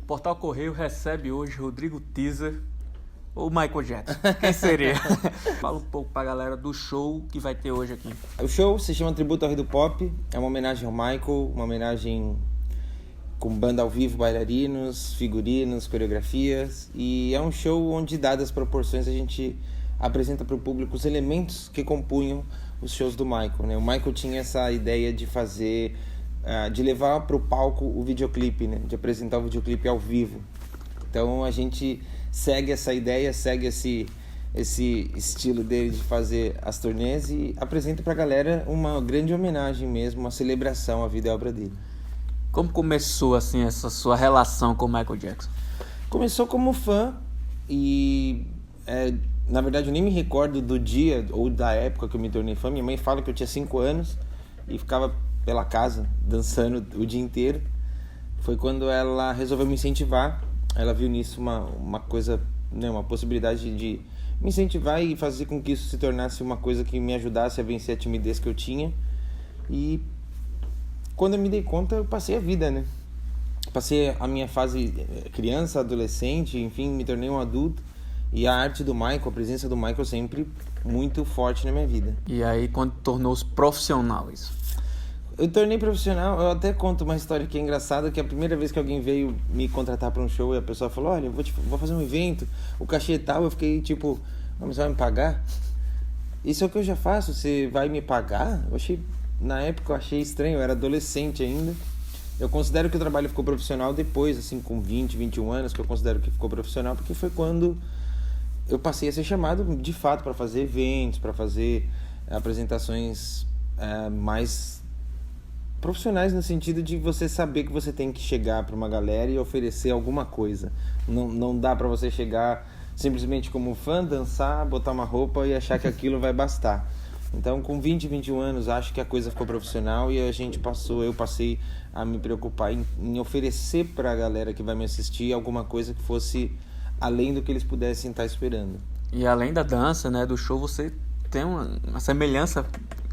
Portal Correio recebe hoje Rodrigo Teaser ou Michael Jackson. Quem seria? Fala um pouco pra galera do show que vai ter hoje aqui. O show se chama Tributo ao Rei do Pop. É uma homenagem ao Michael, uma homenagem com banda ao vivo, bailarinos, figurinos, coreografias. E é um show onde, dadas as proporções, a gente apresenta para o público os elementos que compunham os shows do Michael, né? O Michael tinha essa ideia de fazer, de levar para o palco o videoclipe, né? De apresentar o videoclipe ao vivo. Então a gente segue essa ideia, segue esse estilo dele de fazer as turnês e apresenta para a galera uma grande homenagem mesmo, uma celebração à vida e à obra dele. Como começou assim essa sua relação com o Michael Jackson? Começou como fã e na verdade eu nem me recordo do dia ou da época que eu me tornei fã. Minha mãe fala que eu tinha 5 anos e ficava pela casa dançando o dia inteiro. Foi quando ela resolveu me incentivar. Ela viu nisso uma coisa, né, uma possibilidade de me incentivar e fazer com que isso se tornasse uma coisa que me ajudasse a vencer a timidez que eu tinha. E quando eu me dei conta, eu passei a vida, né? Passei a minha fase criança, adolescente, enfim, me tornei um adulto. E a arte do Michael, a presença do Michael sempre muito forte na minha vida. E aí, quando tornou-se profissional isso? Eu tornei profissional, eu até conto uma história que é engraçada, que a primeira vez que alguém veio me contratar para um show e a pessoa falou, olha, eu vou fazer um evento, o cachê é tal, eu fiquei tipo, mas você vai me pagar? Isso é o que eu já faço, você vai me pagar? Na época eu achei estranho, eu era adolescente ainda. Eu considero que o trabalho ficou profissional depois, assim, com 20, 21 anos, que eu considero que ficou profissional, porque foi quando eu passei a ser chamado de fato para fazer eventos, para fazer apresentações mais profissionais, no sentido de você saber que você tem que chegar para uma galera e oferecer alguma coisa. Não dá para você chegar simplesmente como fã, dançar, botar uma roupa e achar que aquilo vai bastar. Então, com 20, 21 anos, acho que a coisa ficou profissional e eu passei a me preocupar em oferecer para a galera que vai me assistir alguma coisa que fosse além do que eles pudessem estar esperando. E além da dança, né, do show, você tem uma semelhança,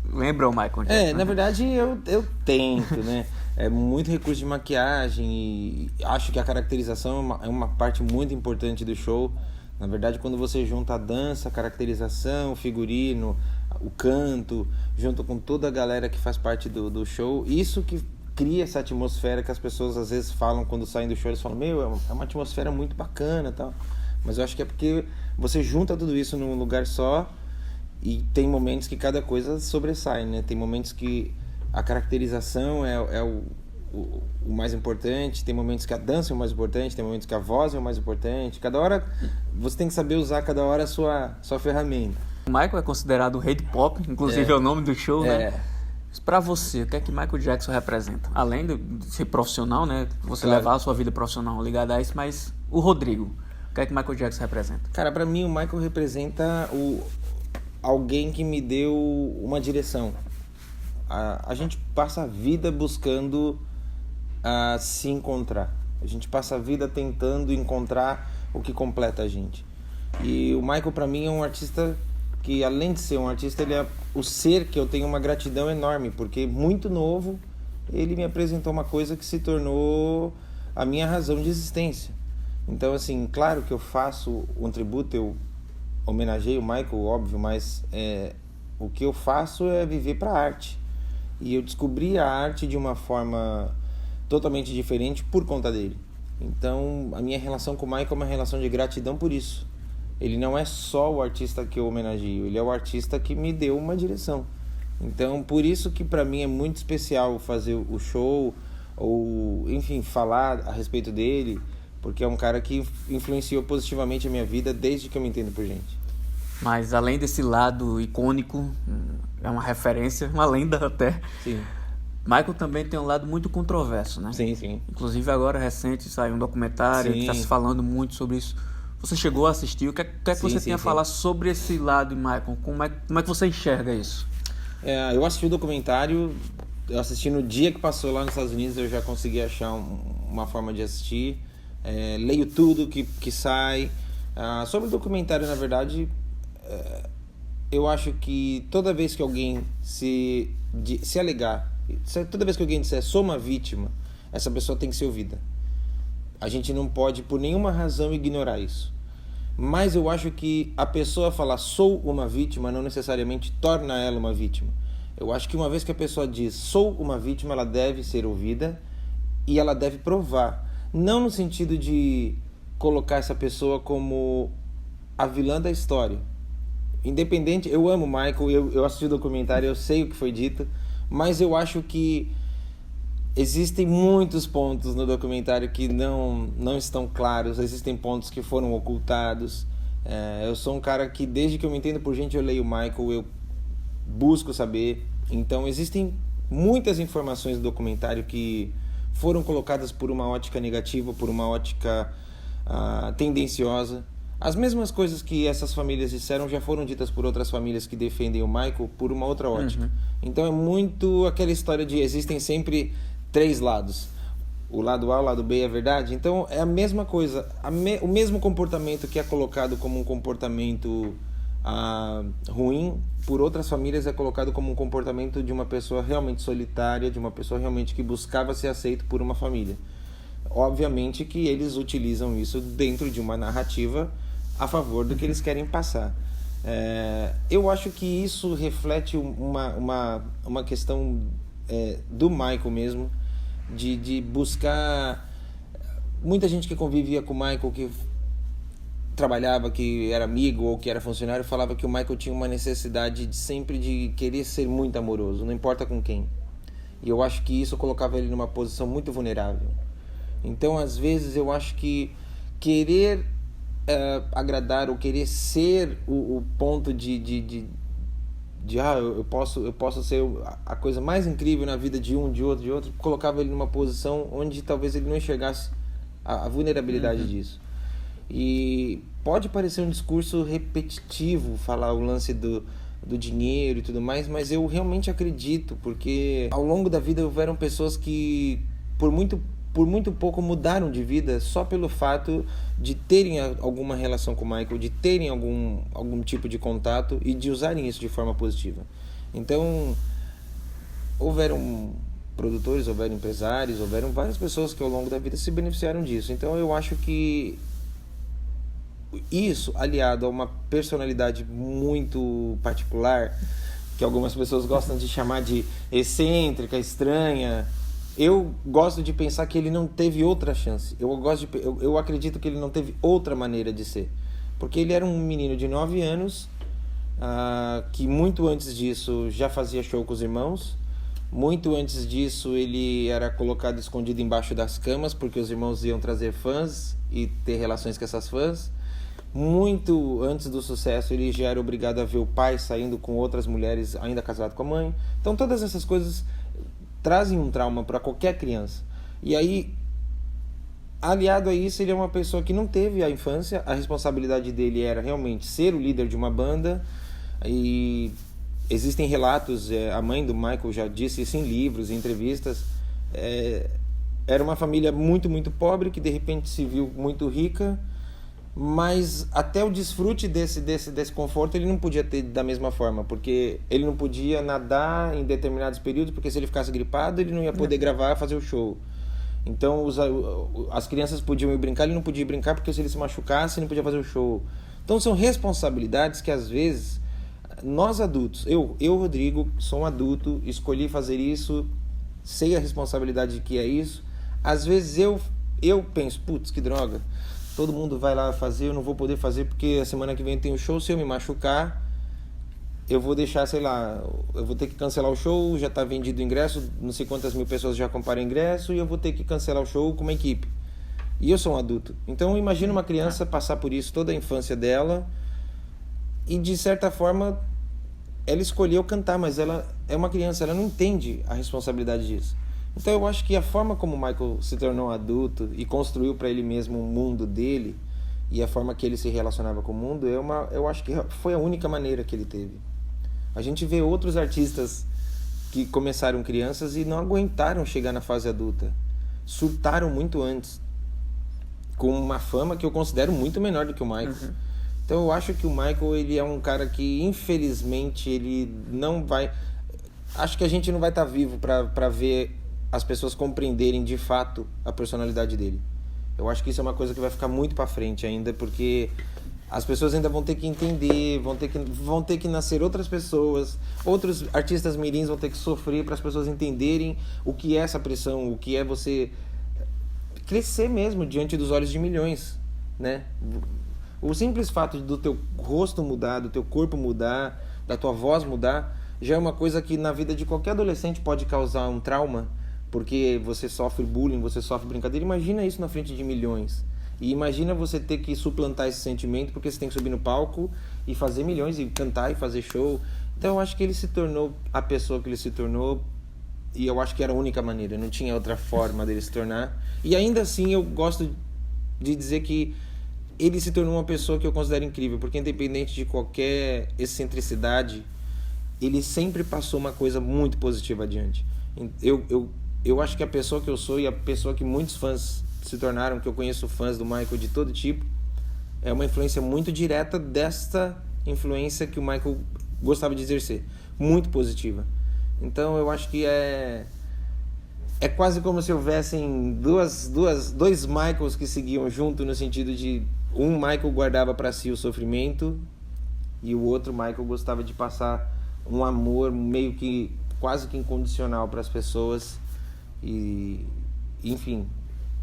lembra o Michael Jackson? Na verdade eu tento, né? É muito recurso de maquiagem e acho que a caracterização é uma parte muito importante do show. Na verdade, quando você junta a dança, a caracterização, o figurino, o canto, junto com toda a galera que faz parte do show, isso que cria essa atmosfera que as pessoas às vezes falam quando saem do show, eles falam, é uma atmosfera muito bacana e tal. Mas eu acho que é porque você junta tudo isso num lugar só e tem momentos que cada coisa sobressai, né? Tem momentos que a caracterização é o mais importante, tem momentos que a dança é o mais importante, tem momentos que a voz é o mais importante. Cada hora você tem que saber usar cada hora a sua ferramenta. O Michael é considerado o rei do pop, inclusive é o nome do show, né? Pra você, o que é que Michael Jackson representa? Além de ser profissional, né? Você levar a sua vida profissional ligada a isso, mas o Rodrigo, o que é que Michael Jackson representa? Cara, pra mim o Michael representa alguém que me deu uma direção. A gente passa a vida buscando se encontrar. A gente passa a vida tentando encontrar o que completa a gente. E o Michael, pra mim, é um artista que, além de ser um artista, ele é o ser que eu tenho uma gratidão enorme, porque muito novo ele me apresentou uma coisa que se tornou a minha razão de existência. Então, assim, claro que eu faço um tributo, eu homenageio o Michael, óbvio, mas o que eu faço é viver para a arte. E eu descobri a arte de uma forma totalmente diferente por conta dele. Então, a minha relação com o Michael é uma relação de gratidão por isso. Ele não é só o artista que eu homenageio, ele é o artista que me deu uma direção. Então, por isso que para mim é muito especial fazer o show, ou, enfim, falar a respeito dele, porque é um cara que influenciou positivamente a minha vida desde que eu me entendo por gente. Mas além desse lado icônico, é uma referência, uma lenda até. Sim. Michael também tem um lado muito controverso, né? Sim, sim. Inclusive agora recente saiu um documentário que está se falando muito sobre isso. Você chegou a assistir? O que é que você tem a falar sobre esse lado, Michael? Como é que você enxerga isso? Eu assisti o documentário, eu assisti no dia que passou lá nos Estados Unidos, eu já consegui achar uma forma de assistir. Leio tudo que sai. Sobre o documentário, na verdade, eu acho que toda vez que alguém se alegar, toda vez que alguém disser sou uma vítima, essa pessoa tem que ser ouvida. A gente não pode, por nenhuma razão, ignorar isso. Mas eu acho que a pessoa falar sou uma vítima não necessariamente torna ela uma vítima. Eu acho que uma vez que a pessoa diz sou uma vítima, ela deve ser ouvida e ela deve provar. Não no sentido de colocar essa pessoa como a vilã da história. Independente, eu amo o Michael, eu assisti o documentário, eu sei o que foi dito, mas eu acho que existem muitos pontos no documentário que não estão claros, existem pontos que foram ocultados. Eu sou um cara que, desde que eu me entendo por gente, eu leio o Michael, eu busco saber. Então, existem muitas informações no documentário que foram colocadas por uma ótica negativa, por uma ótica tendenciosa. As mesmas coisas que essas famílias disseram já foram ditas por outras famílias que defendem o Michael por uma outra ótica. Então, é muito aquela história de existem sempre 3 lados. O lado A, o lado B é verdade. Então é a mesma coisa, o mesmo comportamento que é colocado como um comportamento ruim, por outras famílias é colocado como um comportamento de uma pessoa realmente solitária, de uma pessoa realmente que buscava ser aceito por uma família. Obviamente que eles utilizam isso dentro de uma narrativa a favor do que eles querem passar. Eu acho que isso reflete uma questão do Michael mesmo, de buscar. Muita gente que convivia com o Michael, que trabalhava, que era amigo ou que era funcionário, falava que o Michael tinha uma necessidade sempre de querer ser muito amoroso, não importa com quem. E eu acho que isso colocava ele numa posição muito vulnerável. Então, às vezes, eu acho que querer agradar ou querer ser o ponto eu posso ser a coisa mais incrível na vida de um, de outro, colocava ele numa posição onde talvez ele não enxergasse a vulnerabilidade disso. E pode parecer um discurso repetitivo falar o lance do dinheiro e tudo mais, mas eu realmente acredito, porque ao longo da vida houveram pessoas que por muito pouco mudaram de vida só pelo fato de terem alguma relação com o Michael, de terem algum tipo de contato e de usarem isso de forma positiva. Então, houveram produtores, houveram empresários, houveram várias pessoas que ao longo da vida se beneficiaram disso. Então, eu acho que isso, aliado a uma personalidade muito particular, que algumas pessoas gostam de chamar de excêntrica, estranha, eu gosto de pensar que ele não teve outra chance. Eu acredito que ele não teve outra maneira de ser. Porque ele era um menino de 9 anos, que muito antes disso já fazia show com os irmãos. Muito antes disso ele era colocado escondido embaixo das camas, porque os irmãos iam trazer fãs e ter relações com essas fãs. Muito antes do sucesso ele já era obrigado a ver o pai saindo com outras mulheres, ainda casado com a mãe. Então todas essas coisas trazem um trauma para qualquer criança. E aí, aliado a isso, ele é uma pessoa que não teve a infância. A responsabilidade dele era realmente ser o líder de uma banda. E existem relatos, a mãe do Michael já disse isso em livros, em entrevistas. Era uma família muito, muito pobre que de repente se viu muito rica, mas até o desfrute desse conforto ele não podia ter da mesma forma, porque ele não podia nadar em determinados períodos, porque se ele ficasse gripado ele não ia poder gravar, fazer o show. Então as crianças podiam ir brincar, ele não podia ir brincar, porque se ele se machucasse ele não podia fazer o show. Então são responsabilidades que às vezes nós adultos, eu Rodrigo, sou um adulto, escolhi fazer isso, sei a responsabilidade que é isso. Às vezes eu penso, putz, que droga, todo mundo vai lá fazer, eu não vou poder fazer porque a semana que vem tem o show, se eu me machucar, eu vou deixar, sei lá, eu vou ter que cancelar o show, já está vendido o ingresso, não sei quantas mil pessoas já compraram ingresso e eu vou ter que cancelar o show com uma equipe. E eu sou um adulto. Então imagina uma criança passar por isso toda a infância dela e de certa forma ela escolheu cantar, mas ela é uma criança, ela não entende a responsabilidade disso. Então eu acho que a forma como o Michael se tornou adulto e construiu para ele mesmo um mundo dele e a forma que ele se relacionava com o mundo, eu acho que foi a única maneira que ele teve. A gente vê outros artistas que começaram crianças e não aguentaram chegar na fase adulta. Surtaram muito antes, com uma fama que eu considero muito menor do que o Michael. Então eu acho que o Michael ele é um cara que infelizmente ele não vai... Acho que a gente não vai estar vivo para ver as pessoas compreenderem de fato a personalidade dele. Eu acho que isso é uma coisa que vai ficar muito para frente ainda, porque as pessoas ainda vão ter que entender, vão ter que nascer outras pessoas, outros artistas mirins vão ter que sofrer para as pessoas entenderem o que é essa pressão, o que é você crescer mesmo diante dos olhos de milhões, né? O simples fato do teu rosto mudar, do teu corpo mudar, da tua voz mudar, já é uma coisa que na vida de qualquer adolescente pode causar um trauma, porque você sofre bullying, você sofre brincadeira. Imagina isso na frente de milhões. E imagina você ter que suplantar esse sentimento porque você tem que subir no palco e fazer milhões, e cantar e fazer show. Então eu acho que ele se tornou a pessoa que ele se tornou, e eu acho que era a única maneira, não tinha outra forma dele se tornar. E ainda assim eu gosto de dizer que ele se tornou uma pessoa que eu considero incrível, porque independente de qualquer excentricidade, ele sempre passou uma coisa muito positiva adiante. Eu acho que a pessoa que eu sou e a pessoa que muitos fãs se tornaram, que eu conheço fãs do Michael de todo tipo, é uma influência muito direta desta influência que o Michael gostava de exercer, muito positiva. Então eu acho que é quase como se houvessem dois Michaels que seguiam junto, no sentido de um Michael guardava para si o sofrimento e o outro Michael gostava de passar um amor meio que quase que incondicional para as pessoas. E enfim,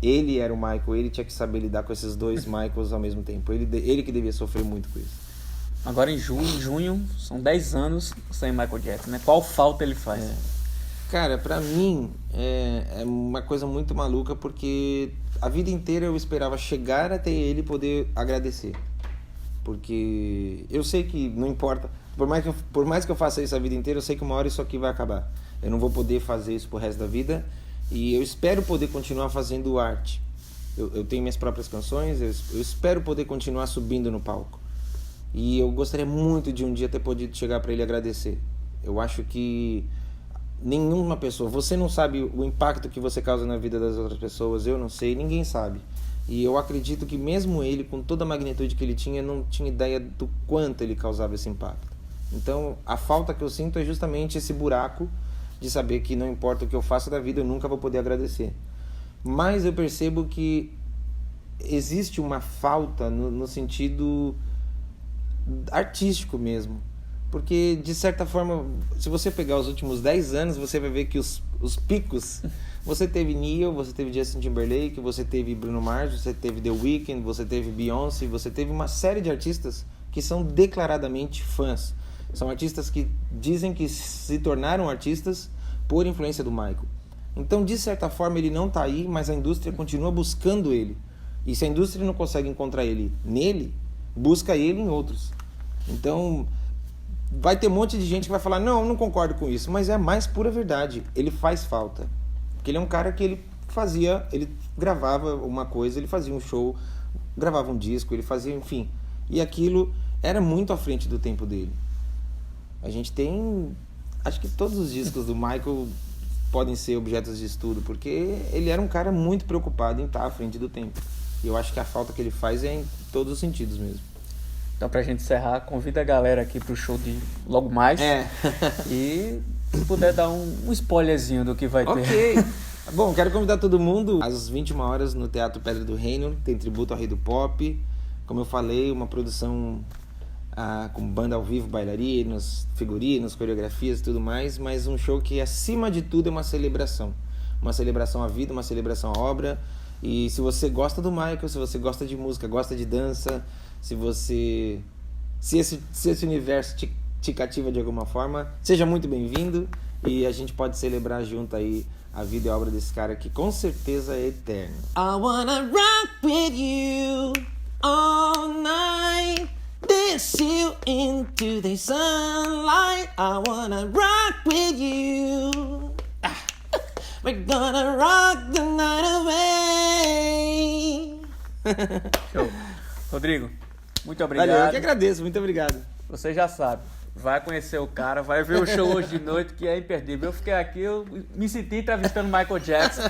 ele era o Michael, ele tinha que saber lidar com esses dois Michaels ao mesmo tempo. Ele que devia sofrer muito com isso. Agora em junho são 10 anos sem Michael Jackson, né? Qual falta ele faz? Cara, pra mim é uma coisa muito maluca, porque a vida inteira eu esperava chegar até ele e poder agradecer. Porque eu sei que não importa, por mais que eu faça isso a vida inteira, eu sei que uma hora isso aqui vai acabar. Eu não vou poder fazer isso pro resto da vida, e eu espero poder continuar fazendo arte. Eu tenho minhas próprias canções, eu espero poder continuar subindo no palco. E eu gostaria muito de um dia ter podido chegar para ele agradecer. Eu acho que nenhuma pessoa, você não sabe o impacto que você causa na vida das outras pessoas, eu não sei, ninguém sabe. E eu acredito que mesmo ele, com toda a magnitude que ele tinha, não tinha ideia do quanto ele causava esse impacto. Então a falta que eu sinto é justamente esse buraco de saber que não importa o que eu faça da vida, eu nunca vou poder agradecer. Mas eu percebo que existe uma falta no sentido artístico mesmo. Porque, de certa forma, se você pegar os últimos 10 anos, você vai ver que os picos... Você teve Neil, você teve Justin Timberlake, você teve Bruno Mars, você teve The Weeknd, você teve Beyoncé, você teve uma série de artistas que são declaradamente fãs. São artistas que dizem que se tornaram artistas por influência do Michael. Então, de certa forma, ele não está aí, mas a indústria continua buscando ele. E se a indústria não consegue encontrar ele nele, busca ele em outros. Então... vai ter um monte de gente que vai falar, não concordo com isso, mas é a mais pura verdade. Ele faz falta. Porque ele é um cara que ele gravava uma coisa, ele fazia um show, gravava um disco, ele fazia, enfim. E aquilo era muito à frente do tempo dele. A gente tem, acho que todos os discos do Michael podem ser objetos de estudo, porque ele era um cara muito preocupado em estar à frente do tempo. E eu acho que a falta que ele faz é em todos os sentidos mesmo. Então, pra gente encerrar, convida a galera aqui pro show de logo mais. E se puder dar um spoilerzinho do que vai ter. Ok. Bom, quero convidar todo mundo às 21 horas no Teatro Pedra do Reino. Tem tributo ao Rei do Pop. Como eu falei, uma produção com banda ao vivo, bailarinos, figurinos, coreografias e tudo mais. Mas um show que, acima de tudo, é uma celebração. Uma celebração à vida, uma celebração à obra. E se você gosta do Michael, se você gosta de música, gosta de dança... Se esse universo te cativa de alguma forma, seja muito bem-vindo, e a gente pode celebrar junto aí a vida e a obra desse cara que com certeza é eterno. I wanna rock with you all night, dance you into the sunlight. I wanna rock with you. We're gonna rock the night away. Show. Rodrigo, muito obrigado. Valeu, eu que agradeço, muito obrigado. Você já sabe, vai conhecer o cara, vai ver o show hoje de noite, que é imperdível. Eu fiquei aqui, eu me senti entrevistando Michael Jackson,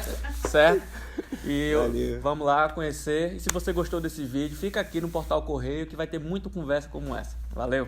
certo? E vamos lá conhecer. E se você gostou desse vídeo, fica aqui no Portal Correio, que vai ter muita conversa como essa. Valeu!